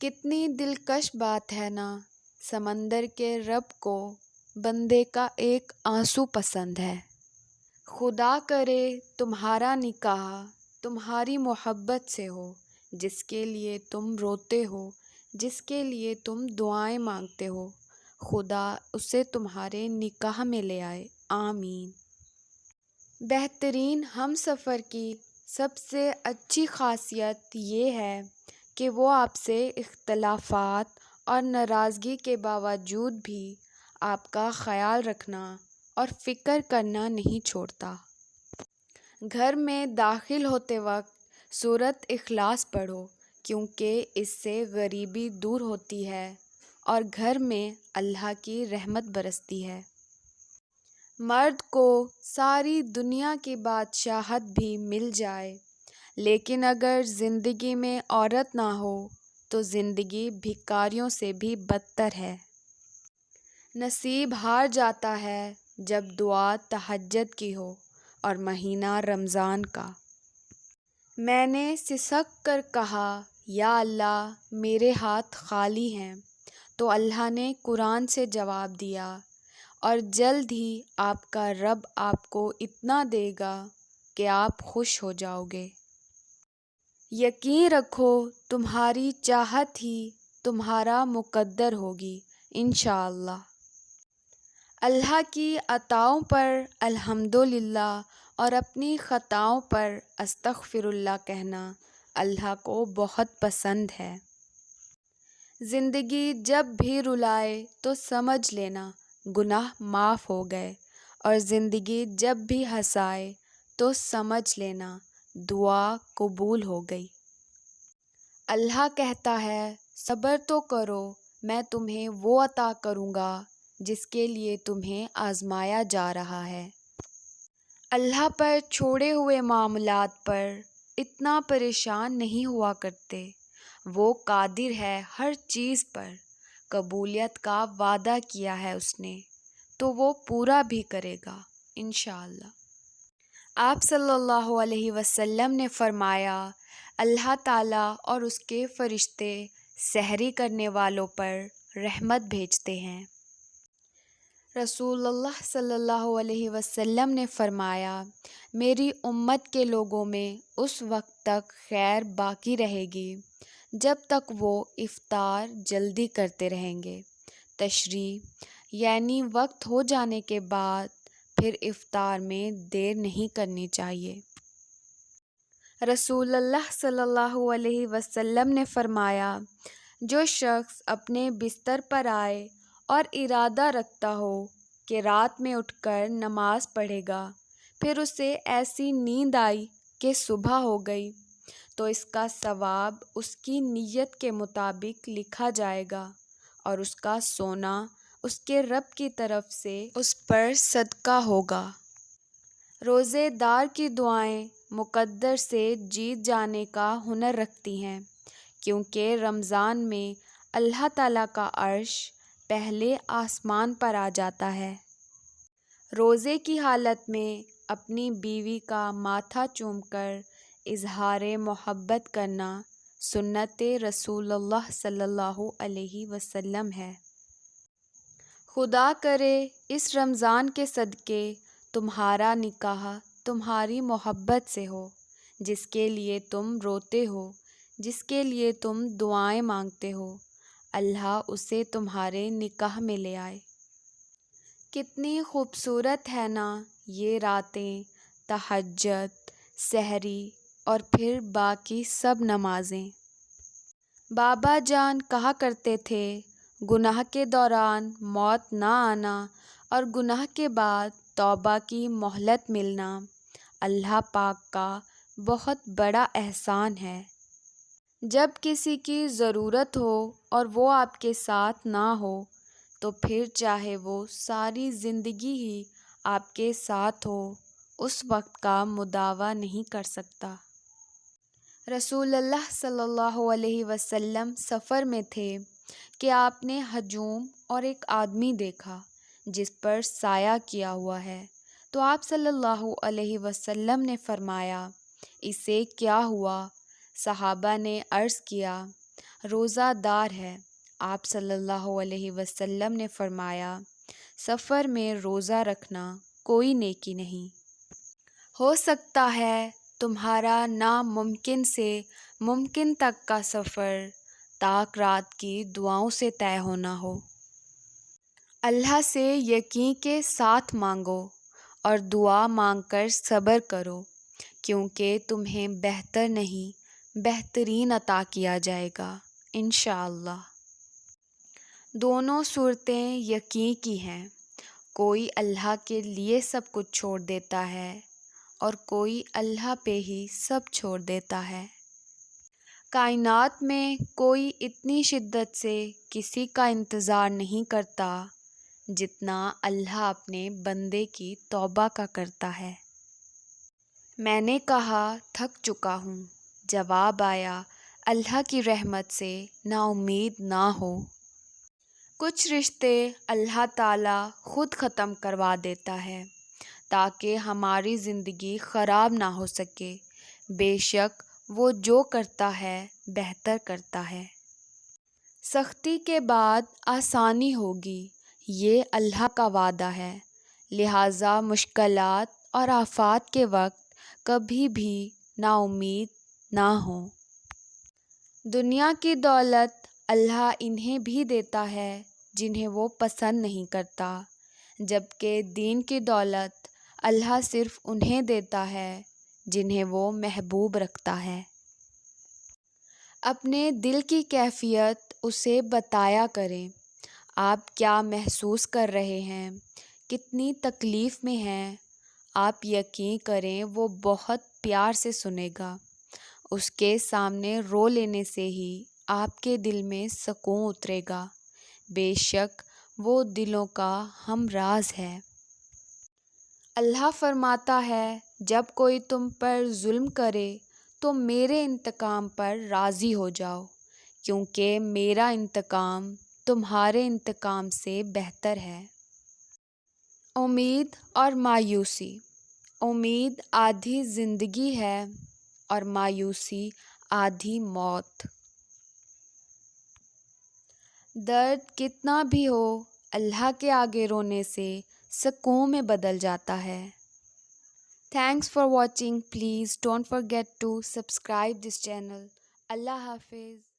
کتنی دلکش بات ہے نا، سمندر کے رب کو بندے کا ایک آنسو پسند ہے۔ خدا کرے تمہارا نکاح تمہاری محبت سے ہو، جس کے لیے تم روتے ہو، جس کے لیے تم دعائیں مانگتے ہو، خدا اسے تمہارے نکاح میں لے آئے، آمین۔ بہترین ہم سفر کی سب سے اچھی خاصیت یہ ہے کہ وہ آپ سے اختلافات اور ناراضگی کے باوجود بھی آپ کا خیال رکھنا اور فکر کرنا نہیں چھوڑتا۔ گھر میں داخل ہوتے وقت سورۃ اخلاص پڑھو، کیونکہ اس سے غریبی دور ہوتی ہے اور گھر میں اللہ کی رحمت برستی ہے۔ مرد کو ساری دنیا کی بادشاہت بھی مل جائے، لیکن اگر زندگی میں عورت نہ ہو تو زندگی بھکاریوں سے بھی بدتر ہے۔ نصیب ہار جاتا ہے جب دعا تہجد کی ہو اور مہینہ رمضان کا۔ میں نے سسک کر کہا، یا اللہ میرے ہاتھ خالی ہیں، تو اللہ نے قرآن سے جواب دیا، اور جلد ہی آپ کا رب آپ کو اتنا دے گا کہ آپ خوش ہو جاؤ گے۔ یقین رکھو تمہاری چاہت ہی تمہارا مقدر ہوگی انشاءاللہ۔ اللہ کی عطاؤں پر الحمدللہ اور اپنی خطاؤں پر استغفر اللہ کہنا اللہ کو بہت پسند ہے۔ زندگی جب بھی رلائے تو سمجھ لینا گناہ معاف ہو گئے، اور زندگی جب بھی ہنسائے تو سمجھ لینا دعا قبول ہو گئی۔ اللہ کہتا ہے، صبر تو کرو، میں تمہیں وہ عطا کروں گا جس کے لیے تمہیں آزمایا جا رہا ہے۔ اللہ پر چھوڑے ہوئے معاملات پر اتنا پریشان نہیں ہوا کرتے، وہ قادر ہے ہر چیز پر، قبولیت کا وعدہ کیا ہے اس نے تو وہ پورا بھی کرے گا انشاءاللہ۔ آپ صلی اللہ علیہ وسلم نے فرمایا، اللہ تعالیٰ اور اس کے فرشتے سحری کرنے والوں پر رحمت بھیجتے ہیں۔ رسول اللہ صلی اللہ علیہ وسلم نے فرمایا، میری امت کے لوگوں میں اس وقت تک خیر باقی رہے گی جب تک وہ افطار جلدی کرتے رہیں گے۔ تشریح یعنی وقت ہو جانے کے بعد پھر افطار میں دیر نہیں کرنی چاہیے۔ رسول اللہ صلی اللہ علیہ وسلم نے فرمایا، جو شخص اپنے بستر پر آئے اور ارادہ رکھتا ہو کہ رات میں اٹھ کر نماز پڑھے گا، پھر اسے ایسی نیند آئی کہ صبح ہو گئی، تو اس کا ثواب اس کی نیت کے مطابق لکھا جائے گا، اور اس کا سونا اس کے رب کی طرف سے اس پر صدقہ ہوگا۔ روزے دار کی دعائیں مقدر سے جیت جانے کا ہنر رکھتی ہیں، کیونکہ رمضان میں اللہ تعالیٰ کا عرش پہلے آسمان پر آ جاتا ہے۔ روزے کی حالت میں اپنی بیوی کا ماتھا چوم کر اظہار محبت کرنا سنت رسول اللہ صلی اللہ علیہ وسلم ہے۔ خدا کرے اس رمضان کے صدقے تمہارا نکاح تمہاری محبت سے ہو، جس کے لیے تم روتے ہو، جس کے لیے تم دعائیں مانگتے ہو، اللہ اسے تمہارے نکاح میں لے آئے۔ کتنی خوبصورت ہے نا یہ راتیں، تہجد، سحری اور پھر باقی سب نمازیں۔ بابا جان کہا کرتے تھے، گناہ کے دوران موت نہ آنا اور گناہ کے بعد توبہ کی مہلت ملنا اللہ پاک کا بہت بڑا احسان ہے۔ جب کسی کی ضرورت ہو اور وہ آپ کے ساتھ نہ ہو تو پھر چاہے وہ ساری زندگی ہی آپ کے ساتھ ہو، اس وقت کا مداوع نہیں کر سکتا۔ رسول اللہ صلی اللہ علیہ وسلم سفر میں تھے کہ آپ نے ہجوم اور ایک آدمی دیکھا جس پر سایہ کیا ہوا ہے، تو آپ صلی اللہ علیہ وسلم نے فرمایا، اسے کیا ہوا؟ صحابہ نے عرض کیا، روزہ دار ہے۔ آپ صلی اللہ علیہ وسلم نے فرمایا، سفر میں روزہ رکھنا کوئی نیکی نہیں۔ ہو سکتا ہے تمہارا ناممکن سے ممکن تک کا سفر تاک رات کی دعاؤں سے طے ہونا ہو۔ اللہ سے یقین کے ساتھ مانگو اور دعا مانگ کر صبر کرو، کیونکہ تمہیں بہتر نہیں بہترین عطا کیا جائے گا انشاءاللہ۔ دونوں صورتیں یقین کی ہیں۔ کوئی اللہ کے لیے سب کچھ چھوڑ دیتا ہے اور کوئی اللہ پہ ہی سب چھوڑ دیتا ہے۔ کائنات میں کوئی اتنی شدت سے کسی کا انتظار نہیں کرتا جتنا اللہ اپنے بندے کی توبہ کا کرتا ہے۔ میں نے کہا تھک چکا ہوں، جواب آیا اللہ کی رحمت سے نا امید نہ ہو۔ کچھ رشتے اللہ تعالیٰ خود ختم کروا دیتا ہے تاکہ ہماری زندگی خراب نہ ہو سکے۔ بے شک وہ جو کرتا ہے بہتر کرتا ہے۔ سختی کے بعد آسانی ہوگی، یہ اللہ کا وعدہ ہے، لہٰذا مشکلات اور آفات کے وقت کبھی بھی نا امید نہ ہوں۔ دنیا کی دولت اللہ انہیں بھی دیتا ہے جنہیں وہ پسند نہیں کرتا، جبکہ دین کی دولت اللہ صرف انہیں دیتا ہے جنہیں وہ محبوب رکھتا ہے۔ اپنے دل کی کیفیت اسے بتایا کریں، آپ کیا محسوس کر رہے ہیں، کتنی تکلیف میں ہیں۔ آپ یقین کریں وہ بہت پیار سے سنے گا۔ اس کے سامنے رو لینے سے ہی آپ کے دل میں سکون اترے گا، بے شک وہ دلوں کا ہمراز ہے۔ اللہ فرماتا ہے، جب کوئی تم پر ظلم کرے تو میرے انتقام پر راضی ہو جاؤ، کیونکہ میرا انتقام تمہارے انتقام سے بہتر ہے۔ امید اور مایوسی۔ امید آدھی زندگی ہے اور مایوسی آدھی موت۔ درد کتنا بھی ہو، اللہ کے آگے رونے سے سکون میں بدل جاتا ہے۔ Thanks for watching, please don't forget to subscribe this channel. اللہ حافظ۔